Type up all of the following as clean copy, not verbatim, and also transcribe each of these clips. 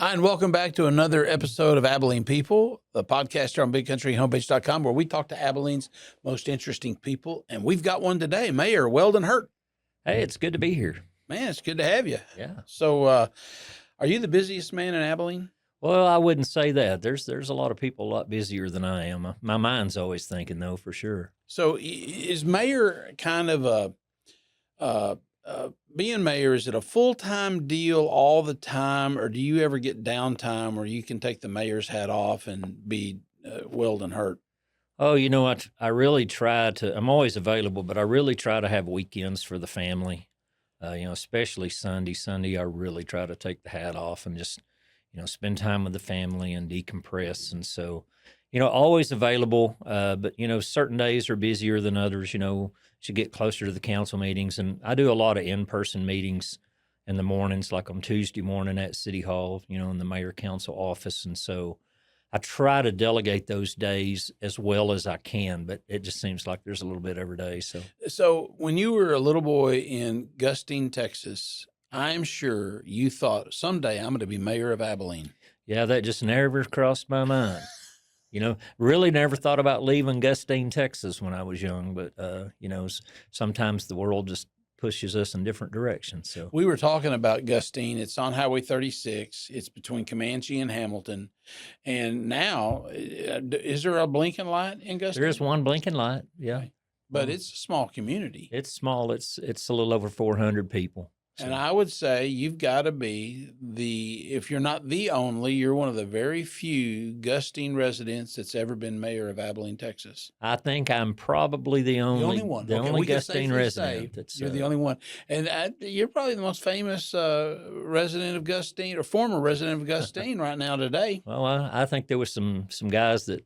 Hi, and welcome back to another episode of Abilene People, the podcast here on BigCountryHomepage.com, where we talk to Abilene's most interesting people. And we've got one today, Mayor Weldon Hurt. Hey, it's good to be here. Man, it's good to have you. Yeah. So, are you the busiest man in Abilene? Well, I wouldn't say that. There's a lot of people a lot busier than I am. My mind's always thinking, though, for sure. So, is mayor kind of being mayor, is it a full-time deal all the time, or do you ever get downtime where you can take the mayor's hat off and be Weldon Hurt? Oh, I really try to. I'm always available, but I really try to have weekends for the family. Especially Sunday. Sunday, I really try to take the hat off and just, spend time with the family and decompress. And so, always available. But certain days are busier than others. As you get closer to the council meetings, and I do a lot of in-person meetings in the mornings, like on Tuesday morning at City Hall, in the mayor council office. And so I try to delegate those days as well as I can, but it just seems like there's a little bit every day. So when you were a little boy in Gustine, Texas, I'm sure you thought someday I'm going to be mayor of Abilene. Yeah, that just never crossed my mind. Really never thought about leaving Gustine, Texas when I was young, but, sometimes the world just pushes us in different directions. So we were talking about Gustine. It's on Highway 36. It's between Comanche and Hamilton. And now, is there a blinking light in Gustine? There is one blinking light, yeah. Okay. But it's a small community. It's small. It's a little over 400 people. So. And I would say you've got to be if you're not the only, you're one of the very few Gustine residents that's ever been mayor of Abilene, Texas. I think I'm probably the only one. The only Gustine resident. You're the only one. And you're probably the most famous resident of Gustine, or former resident of Gustine right now today. Well, I think there was some guys that,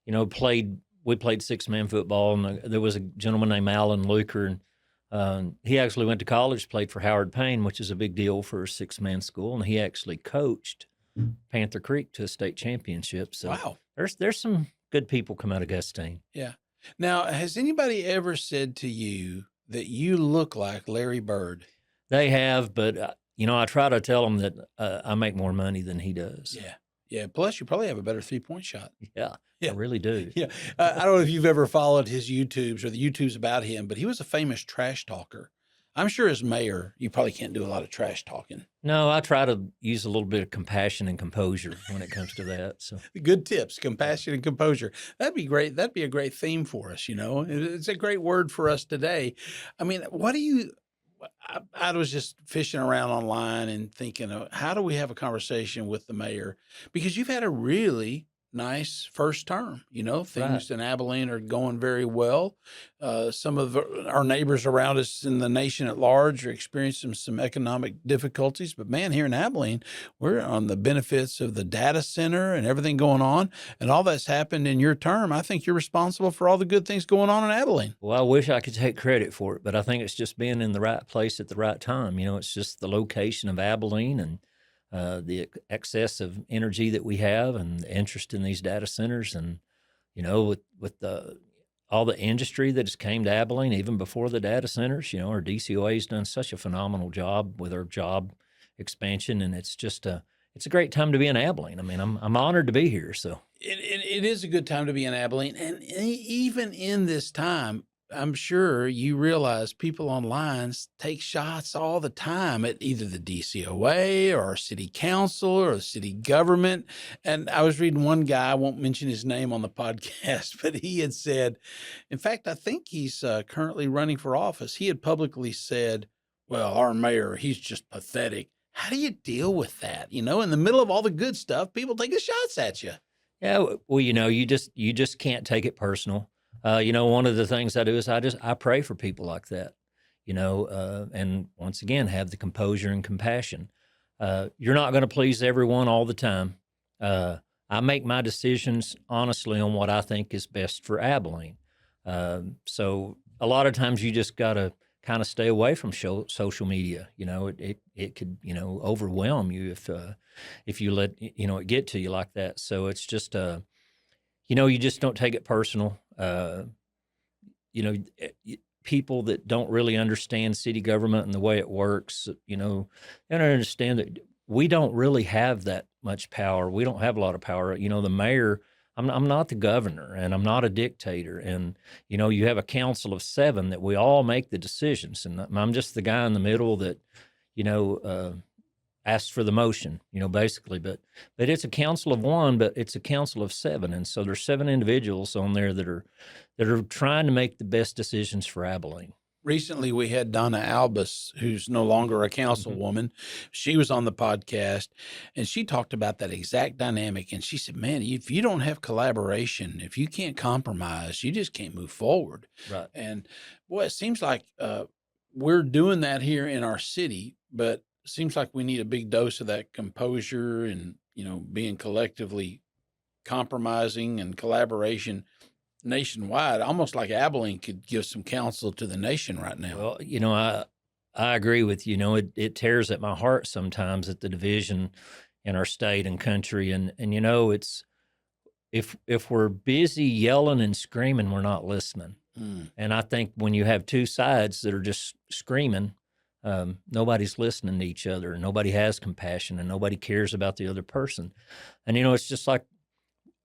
we played six-man football, and there was a gentleman named Alan Luker, and he actually went to college, played for Howard Payne, which is a big deal for a six-man school, and he actually coached Panther Creek to a state championship. So wow. There's some good people come out of Gustine. Yeah. Now, has anybody ever said to you that you look like Larry Bird? They have, but, I try to tell them that I make more money than he does. Yeah. Yeah. Plus, you probably have a better three-point shot. Yeah. I really do. Yeah. I don't know if you've ever followed his YouTubes or the YouTubes about him, but he was a famous trash talker. I'm sure as mayor, you probably can't do a lot of trash talking. No, I try to use a little bit of compassion and composure when it comes to that. So good tips, compassion and composure. That'd be great. That'd be a great theme for us. It's a great word for us today. I mean, I was just fishing around online and thinking, how do we have a conversation with the mayor? Because you've had a really nice first term. Things right. in Abilene are going very well. Some of our neighbors around us in the nation at large are experiencing some economic difficulties. But man, here in Abilene, we're on the benefits of the data center and everything going on. And all that's happened in your term. I think you're responsible for all the good things going on in Abilene. Well, I wish I could take credit for it, but I think it's just being in the right place at the right time. It's just the location of Abilene and the excess of energy that we have and the interest in these data centers. And, with all the industry that has came to Abilene, even before the data centers, our DCOA has done such a phenomenal job with our job expansion. And it's just it's a great time to be in Abilene. I mean, I'm honored to be here. So it is a good time to be in Abilene. And even in this time, I'm sure you realize people online take shots all the time at either the DCOA or city council or the city government. And I was reading one guy, I won't mention his name on the podcast, but he had said, in fact, I think he's currently running for office. He had publicly said, well, our mayor, he's just pathetic. How do you deal with that? In the middle of all the good stuff, people taking shots at you. Yeah, well, you just can't take it personal. One of the things I do is I pray for people like that, and once again, have the composure and compassion. You're not going to please everyone all the time. I make my decisions honestly on what I think is best for Abilene. So a lot of times you just got to kind of stay away from social media. It could, overwhelm you if you let, it get to you like that. So it's just, you just don't take it personal. People that don't really understand city government and the way it works, they don't understand that we don't really have that much power. We don't have a lot of power. The mayor, I'm not the governor, and I'm not a dictator. And, you have a council of 7 that we all make the decisions. And I'm just the guy in the middle that, asks for the motion, basically. But it's a council of 1, but it's a council of 7. And so there's 7 individuals on there that are trying to make the best decisions for Abilene. Recently, we had Donna Albus, who's no longer a councilwoman. She was on the podcast, and she talked about that exact dynamic. And she said, man, if you don't have collaboration, if you can't compromise, you just can't move forward. Right. And, boy, it seems like we're doing that here in our city, but it seems like we need a big dose of that composure and, being collectively compromising and collaboration nationwide, almost like Abilene could give some counsel to the nation right now. Well, I agree with you. It tears at my heart sometimes at the division in our state and country. And it's, if we're busy yelling and screaming, we're not listening. And I think when you have 2 sides that are just screaming, nobody's listening to each other. Nobody has compassion, and nobody cares about the other person. And, it's just like,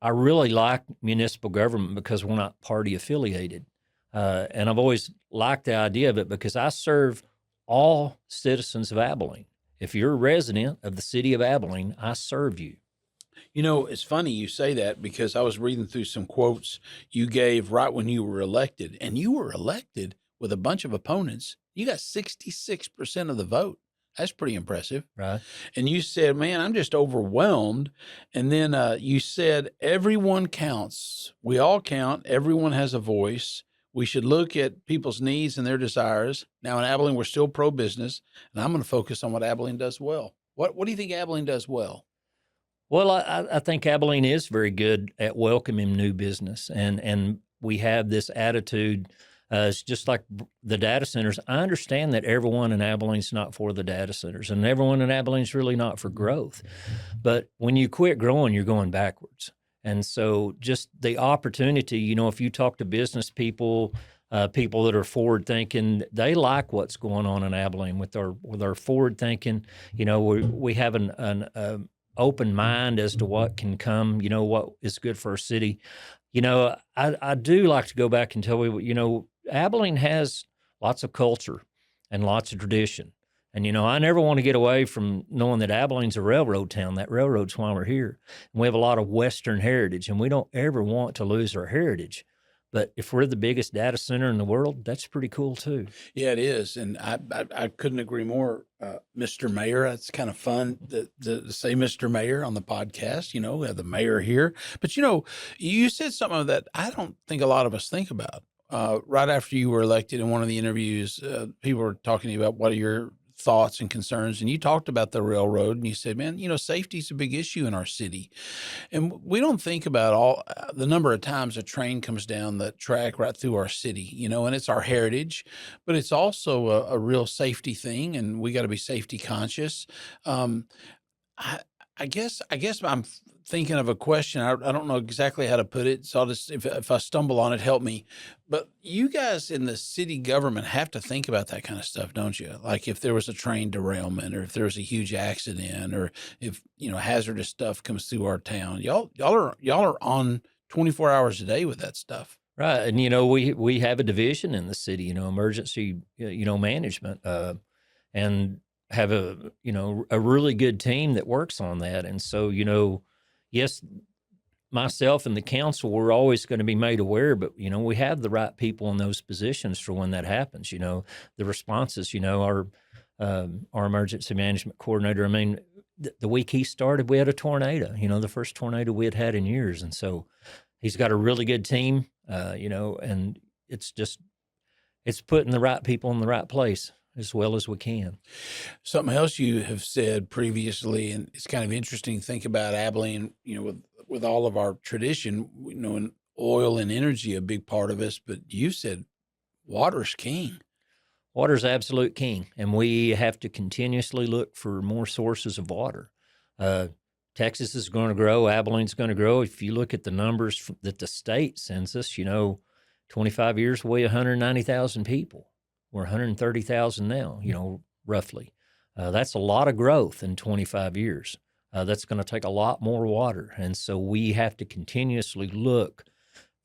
I really like municipal government because we're not party affiliated. And I've always liked the idea of it because I serve all citizens of Abilene. If you're a resident of the city of Abilene, I serve you. It's funny you say that because I was reading through some quotes you gave right when you were elected, and you were elected with a bunch of opponents. You got 66% of the vote. That's pretty impressive. Right. And you said, man, I'm just overwhelmed. And then you said, everyone counts. We all count. Everyone has a voice. We should look at people's needs and their desires. Now in Abilene, we're still pro-business, and I'm going to focus on what Abilene does well. What do you think Abilene does well? Well, I think Abilene is very good at welcoming new business. And we have this attitude. It's just like the data centers. I understand that everyone in Abilene's not for the data centers, and everyone in Abilene's really not for growth. But when you quit growing, you're going backwards. And so just the opportunity, if you talk to business people, people that are forward thinking, they like what's going on in Abilene with our forward thinking. We have an open mind as to what can come, what is good for our city. I do like to go back and tell you, Abilene has lots of culture and lots of tradition. And, I never want to get away from knowing that Abilene's a railroad town. That railroad's why we're here. And we have a lot of Western heritage, and we don't ever want to lose our heritage. But if we're the biggest data center in the world, that's pretty cool too. Yeah, it is. And I couldn't agree more, Mr. Mayor. It's kind of fun to say Mr. Mayor on the podcast. We have the mayor here. But, you said something that I don't think a lot of us think about. Right after you were elected in one of the interviews, people were talking to you about what are your thoughts and concerns. And you talked about the railroad, and you said, man, safety is a big issue in our city. And we don't think about all the number of times a train comes down the track right through our city, and it's our heritage, but it's also a real safety thing, and we got to be safety conscious. I guess I'm thinking of a question. I don't know exactly how to put it, so I'll just, if I stumble on it, help me. But you guys in the city government have to think about that kind of stuff, don't you? Like if there was a train derailment, or if there was a huge accident, or if hazardous stuff comes through our town, y'all are on 24 hours a day with that stuff. Right. And we have a division in the city, emergency management, and have a really good team that works on that. And so, yes, myself and the council, we're always going to be made aware, but, we have the right people in those positions for when that happens. The responses, our emergency management coordinator, I mean, the week he started, we had a tornado, the first tornado we had in years. And so he's got a really good team, and it's putting the right people in the right place as well as we can. Something else you have said previously, and it's kind of interesting to think about Abilene, with all of our tradition, and oil and energy, a big part of us, but you said water's king. Water's absolute king, and we have to continuously look for more sources of water. Texas is going to grow. Abilene's going to grow. If you look at the numbers that the state sends us, 25 years, weigh 190,000 people. We're 130,000 now, roughly. That's a lot of growth in 25 years. that's going to take a lot more water. And so we have to continuously look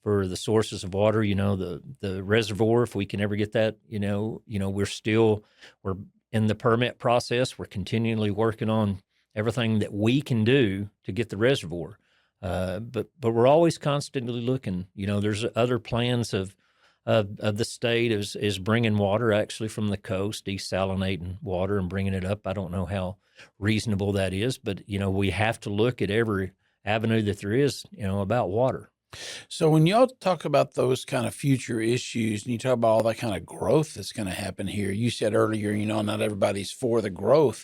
for the sources of water, the reservoir, if we can ever get that, we're in the permit process. We're continually working on everything that we can do to get the reservoir. But we're always constantly looking. There's other plans of the state is bringing water actually from the coast, desalinating water and bringing it up. I don't know how reasonable that is, but we have to look at every avenue that there is, about water. So when y'all talk about those kind of future issues and you talk about all that kind of growth that's going to happen here, you said earlier, not everybody's for the growth,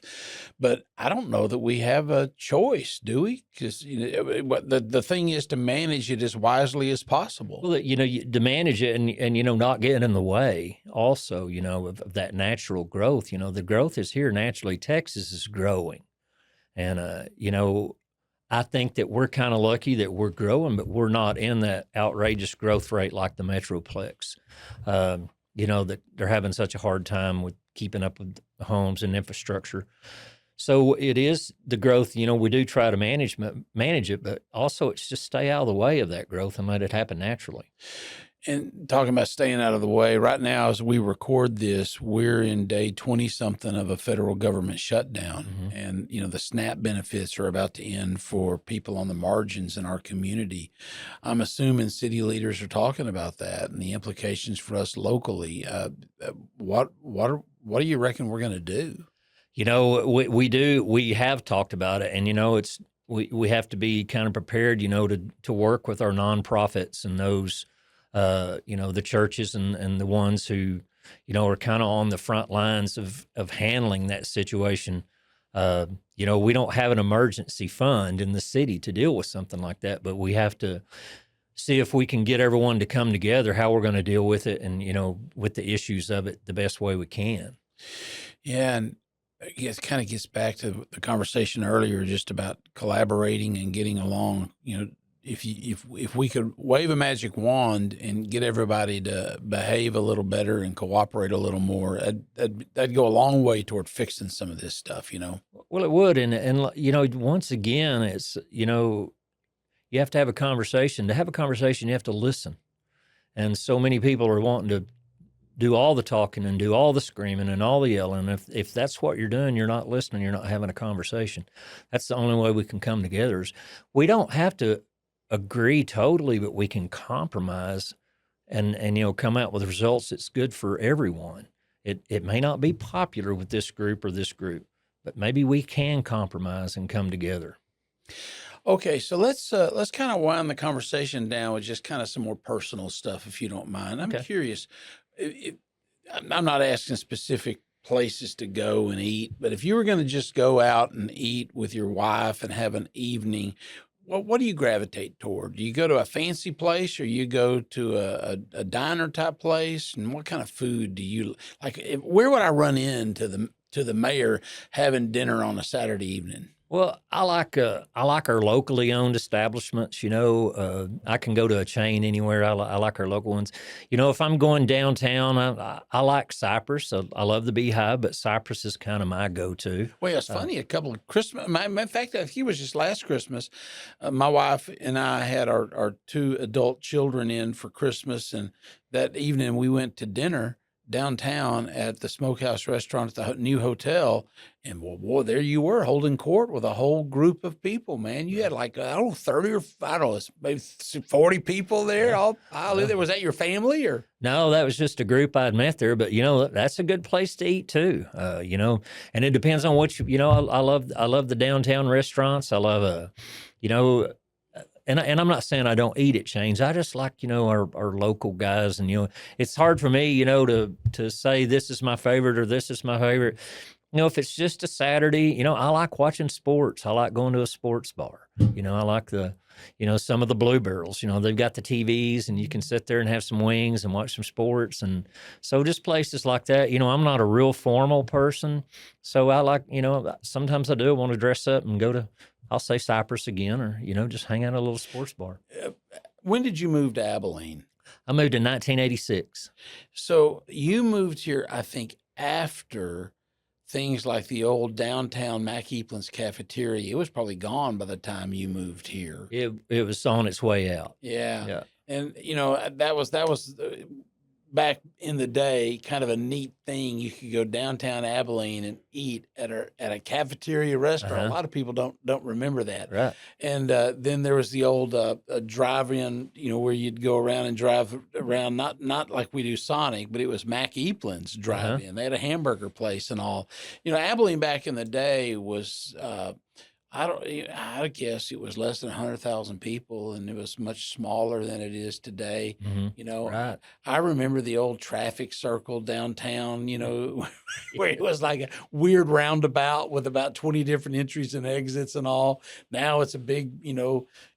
but I don't know that we have a choice, do we? Because the thing is to manage it as wisely as possible. Well, to manage it and not getting in the way also, of that natural growth. The growth is here naturally. Texas is growing. And, I think that we're kind of lucky that we're growing, but we're not in that outrageous growth rate like the Metroplex. That they're having such a hard time with keeping up with homes and infrastructure. So it is the growth, we do try to manage it, but also it's just stay out of the way of that growth and let it happen naturally. And talking about staying out of the way, right now as we record this, we're in day 20-something of a federal government shutdown. Mm-hmm. And, the SNAP benefits are about to end for people on the margins in our community. I'm assuming city leaders are talking about that and the implications for us locally. What do you reckon we're going to do? We have talked about it, and, we have to be kind of prepared, to work with our nonprofits and those, the churches and the ones who, are kind of on the front lines of handling that situation. We don't have an emergency fund in the city to deal with something like that, but we have to see if we can get everyone to come together, how we're going to deal with it and, with the issues of it the best way we can. Yeah. And it kind of gets back to the conversation earlier, just about collaborating and getting along, if we could wave a magic wand and get everybody to behave a little better and cooperate a little more, that'd go a long way toward fixing some of this stuff, Well, it would. And once again, it's, you have to have a conversation. To have a conversation, you have to listen. And so many people are wanting to do all the talking and do all the screaming and all the yelling. If that's what you're doing, you're not listening, you're not having a conversation. That's the only way we can come together. We don't have to agree totally, but we can compromise and come out with results that's good for everyone. It may not be popular with this group or this group, but maybe we can compromise and come together. Okay, so let's kind of wind the conversation down with just kind of some more personal stuff, if you don't mind. I'm curious. I'm not asking specific places to go and eat, but if you were going to just go out and eat with your wife and have an evening, what do you gravitate toward? Do you go to a fancy place or you go to a diner type place? And what kind of food do you like? Where would I run into the mayor having dinner on a Saturday evening? Well, I like our locally owned establishments. I can go to a chain anywhere. I like our local ones. If I'm going downtown, I like Cypress. I love the Beehive, but Cypress is kind of my go-to. Well, it's funny. A couple of Christmas. In fact, I think it was just last Christmas. My wife and I had our two adult children in for Christmas, and that evening we went to dinner downtown at the Smokehouse restaurant at the new hotel. And boy, there you were holding court with a whole group of people, man. You had 30 or maybe 40 people there all piled in there. Was that your family or? No, that was just a group I'd met there, but that's a good place to eat too. And it depends on what I love the downtown restaurants. I love, And I'm not saying I don't eat at chains. I just like, our local guys. And, it's hard for me, to say this is my favorite or this is my favorite. If it's just a Saturday, I like watching sports. I like going to a sports bar. I like some of the Blue Barrels. They've got the TVs and you can sit there and have some wings and watch some sports. And so just places like that. I'm not a real formal person. So I like, sometimes I do want to dress up and go to, I'll say Cypress again, or, just hang out at a little sports bar. When did you move to Abilene? I moved in 1986. So you moved here, I think, after things like the old downtown Mac Eaplin's cafeteria, it was probably gone by the time you moved here. It was on its way out. Yeah. Yeah. And, that was back in the day, kind of a neat thing. You could go downtown Abilene and eat at a cafeteria restaurant. A lot of people don't remember that. Right. And then there was the old drive-in, where you'd go around and drive around, not like we do Sonic, but it was Mac Eaplin's drive-in. They had a hamburger place and all. Abilene back in the day was I guess it was less than 100,000 people, and it was much smaller than it is today. Right. I remember the old traffic circle downtown, where it was like a weird roundabout with about 20 different entries and exits and all. Now it's a big,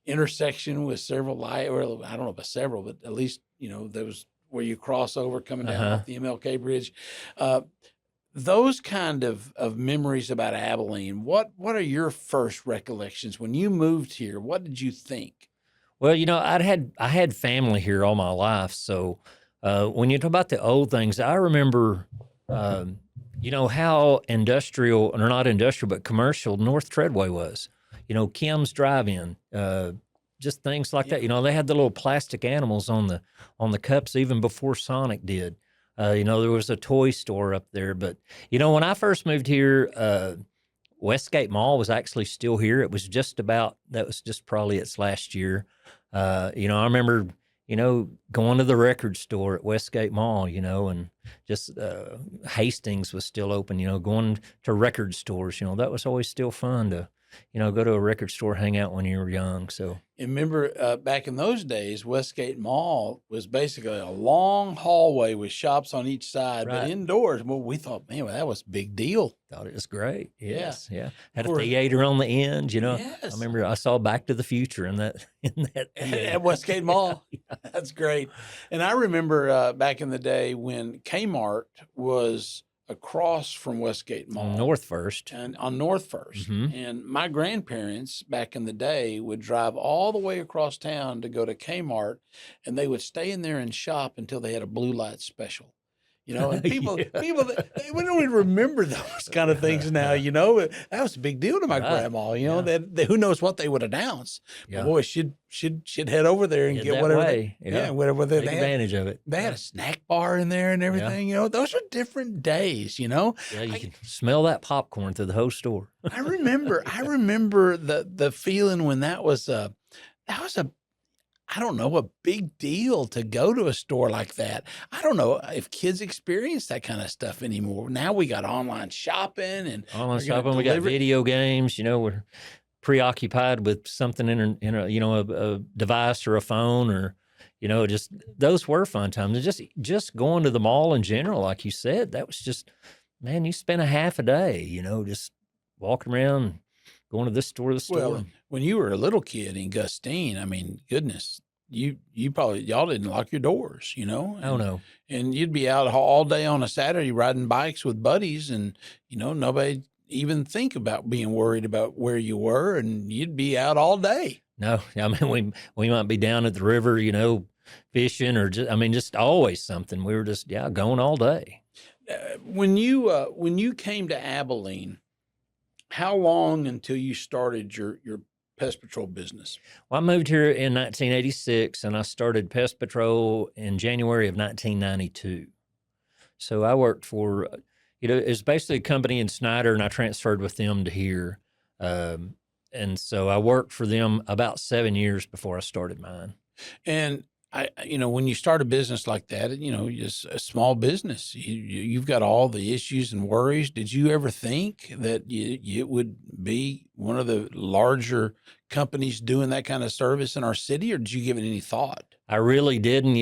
intersection with several light, or I don't know about several, but at least, there was where you cross over coming down off the MLK bridge. Those kind of memories about Abilene, what are your first recollections when you moved here? What did you think? Well, I had family here all my life, so when you talk about the old things, I remember, how industrial, or not industrial, but commercial North Treadway was. Kim's Drive-In, just things like that. They had the little plastic animals on the cups even before Sonic did. There was a toy store up there, but when I first moved here, Westgate Mall was actually still here. That was just probably its last year. I remember, going to the record store at Westgate Mall, and just Hastings was still open, going to record stores, that was always still fun to, go to a record store, hang out when you were young. So, and remember, back in those days, Westgate Mall was basically a long hallway with shops on each side, but indoors. Well, we thought, man, that was a big deal. Thought it was great. Yes, yeah. Of Had a course. theater on the end. Yes. I remember I saw Back to the Future in that at Westgate Mall. That's great. And I remember back in the day when Kmart was across from Westgate Mall. North First. And on North First. And my grandparents back in the day would drive all the way across town to go to Kmart, and they would stay in there and shop until they had a blue light special. And people, we don't even remember those kind of things now. That was a big deal to my grandma. That who knows what they would announce. But boy, she'd head over there and get whatever. Whatever they take advantage of it. They had a snack bar in there and everything. Those are different days. Yeah, you can smell that popcorn through the whole store. I remember the feeling when that was a I don't know, a big deal to go to a store like that. I don't know if kids experience that kind of stuff anymore. Now we got online shopping and we got video games. We're preoccupied with something in a device or a phone, or just those were fun times. And just going to the mall in general, like you said, that was just, man, you spent a half a day, just walking around, going to this store to the store. Well, when you were a little kid in Gustine, I mean, goodness, y'all didn't lock your doors, Oh, no. And you'd be out all day on a Saturday riding bikes with buddies, and, nobody even think about being worried about where you were, and you'd be out all day. No, I mean, we might be down at the river, fishing, or just always something. We were just, going all day. When you came to Abilene, how long until you started your pest patrol business? Well, I moved here in 1986, and I started pest patrol in January of 1992. So I worked for, it's basically a company in Snyder, and I transferred with them to here. And so I worked for them about 7 years before I started mine. And when you start a business like that, just a small business, you've got all the issues and worries. Did you ever think that it would be one of the larger companies doing that kind of service in our city, or did you give it any thought? I really didn't.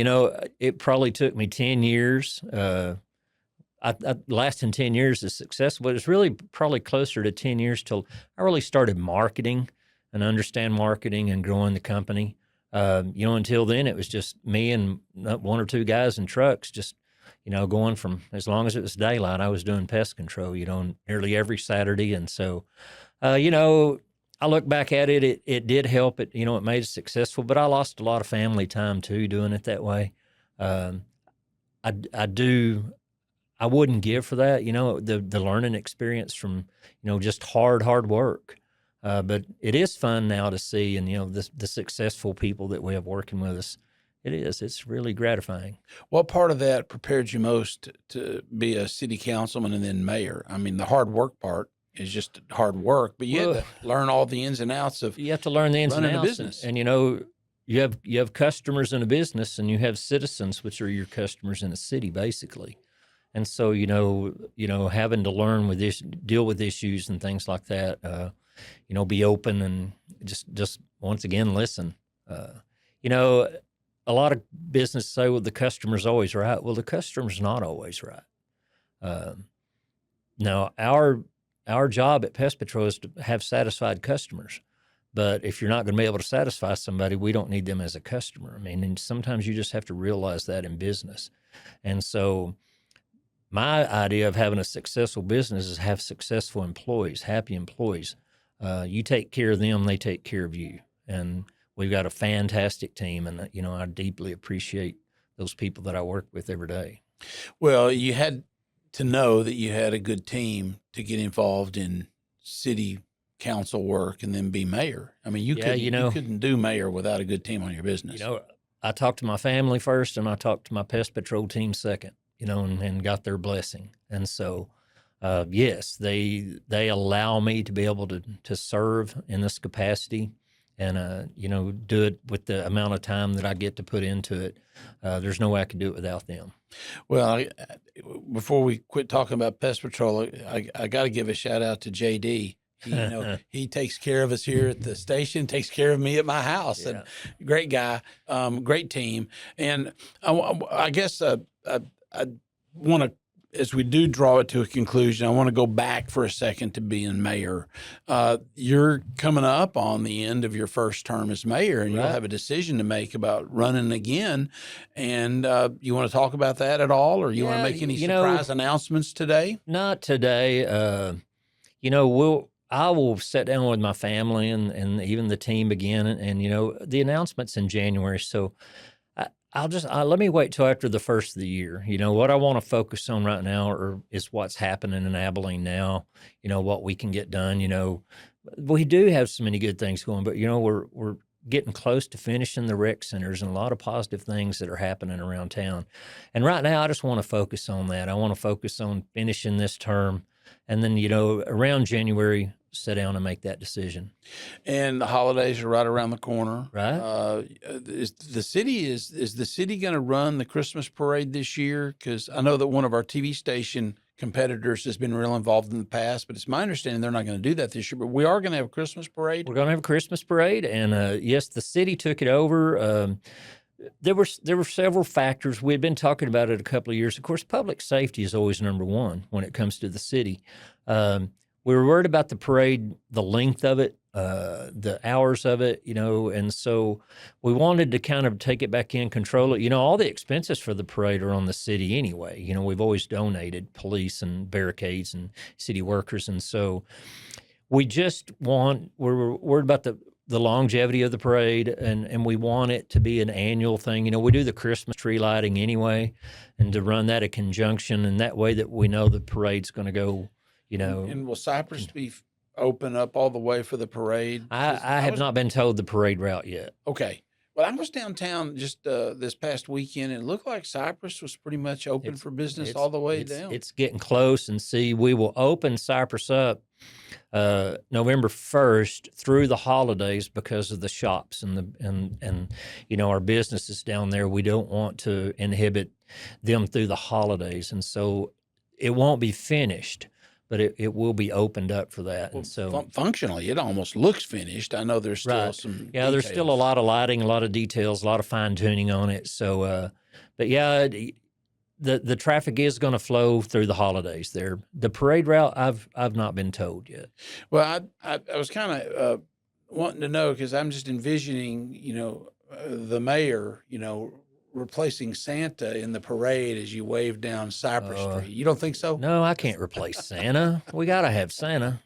It probably took me 10 years. I lasted 10 years is successful, but it's really probably closer to 10 years till I really started marketing and understand marketing and growing the company. Until then, it was just me and one or two guys in trucks, just, going from, as long as it was daylight, I was doing pest control, nearly every Saturday. And so, I look back at it, it did help. It made it successful, but I lost a lot of family time too, doing it that way. I I wouldn't give for that, the learning experience from, just hard work. But it is fun now to see, and, the successful people that we have working with us. It's really gratifying. What part of that prepared you most to be a city councilman and then mayor? I mean, the hard work part is just hard work, but you had to learn all the ins and outs of You have to learn the ins and running a outs, business. and you have customers in a business, and you have citizens, which are your customers in a city, basically. And so, having to learn with this, deal with issues and things like that, be open and just once again listen. A lot of businesses say, well, the customer's always right. Well, the customer's not always right. Now, our job at Pest Patrol is to have satisfied customers. But if you're not going to be able to satisfy somebody, we don't need them as a customer. I mean, and sometimes you just have to realize that in business. And so my idea of having a successful business is have successful employees, happy employees. You take care of them, they take care of you. And we've got a fantastic team, and, I deeply appreciate those people that I work with every day. Well, you had to know that you had a good team to get involved in city council work and then be mayor. I mean, you couldn't do mayor without a good team on your business. I talked to my family first, and I talked to my Pest Patrol team second, and got their blessing. And so, yes, they allow me to be able to serve in this capacity and, do it with the amount of time that I get to put into it. There's no way I could do it without them. Well, before we quit talking about Pest Patrol, I got to give a shout out to JD. He takes care of us here at the station, takes care of me at my house, and great guy, great team. And I guess I want to, as we do draw it to a conclusion, I want to go back for a second to being mayor. You're coming up on the end of your first term as mayor, and you'll have a decision to make about running again. And you want to talk about that at all, or you want to make any surprise announcements today? Not today. I will sit down with my family and even the team again, and the announcement's in January, so I'll let me wait till after the first of the year. What I want to focus on right now is what's happening in Abilene now. What we can get done. We do have so many good things going, but we're getting close to finishing the rec centers and a lot of positive things that are happening around town. And right now, I just want to focus on that. I want to focus on finishing this term, and then around January, sit down and make that decision. And the holidays are right around the corner. Right. Is the city going to run the Christmas parade this year? Because I know that one of our TV station competitors has been real involved in the past, but it's my understanding they're not going to do that this year. But we are going to have a Christmas parade. We're going to have a Christmas parade, and yes, the city took it over. There were several factors. We had been talking about it a couple of years. Of course, public safety is always number one when it comes to the city. We were worried about the parade, the length of it, the hours of it, and so we wanted to kind of take it back in, control it. All the expenses for the parade are on the city anyway. We've always donated police and barricades and city workers, and so we're worried about the longevity of the parade, and we want it to be an annual thing. We do the Christmas tree lighting anyway, and to run that in conjunction, and that way that we know the parade's going to go. And will Cypress be open up all the way for the parade? I have not been told the parade route yet. Okay. Well, I was downtown just this past weekend, and it looked like Cypress was pretty much open for business all the way down. It's getting close, and we will open Cypress up November 1st through the holidays because of the shops and our businesses down there. We don't want to inhibit them through the holidays, and so it won't be finished, but it will be opened up for that. Well, and so functionally, it almost looks finished. I know there's still some details. There's still a lot of lighting, a lot of details, a lot of fine tuning on it. So, but yeah, the traffic is going to flow through the holidays there. The parade route, I've not been told yet. Well, I was kind of wanting to know, because I'm just envisioning, the mayor, replacing Santa in the parade as you wave down Cypress Street. You don't think so? No, I can't replace Santa. We got to have Santa.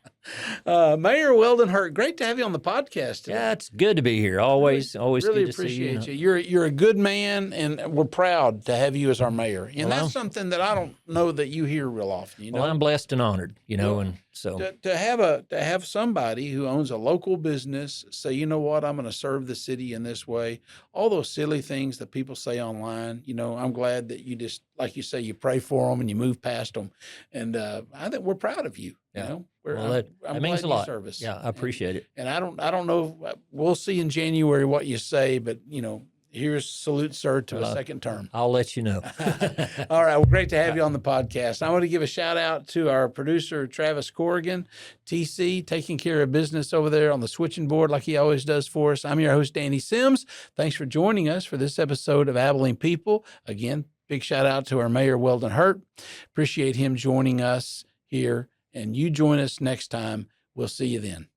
Mayor Weldon Hurt, great to have you on the podcast today. Yeah, it's good to be here. Always Really good to see appreciate you. You're a good man, and we're proud to have you as our mayor. And Well, that's something that I don't know that you hear real often. You know, Well, I'm blessed and honored, Well, and so to have somebody who owns a local business say, you know what, I'm going to serve the city in this way. All those silly things that people say online, I'm glad that you just, like you say, you pray for them and you move past them. And I think we're proud of you. Yeah. You know, Well, that I'm means glad a you lot. serve us. Yeah, I appreciate it. And I don't know. We'll see in January what you say, but here's salute, sir, to a second term. I'll let you know. All right. Well, great to have you on the podcast. I want to give a shout out to our producer, Travis Corrigan, TC, taking care of business over there on the switching board like he always does for us. I'm your host, Danny Sims. Thanks for joining us for this episode of Abilene People. Again, big shout out to our Mayor Weldon Hurt. Appreciate him joining us here. And you join us next time. We'll see you then.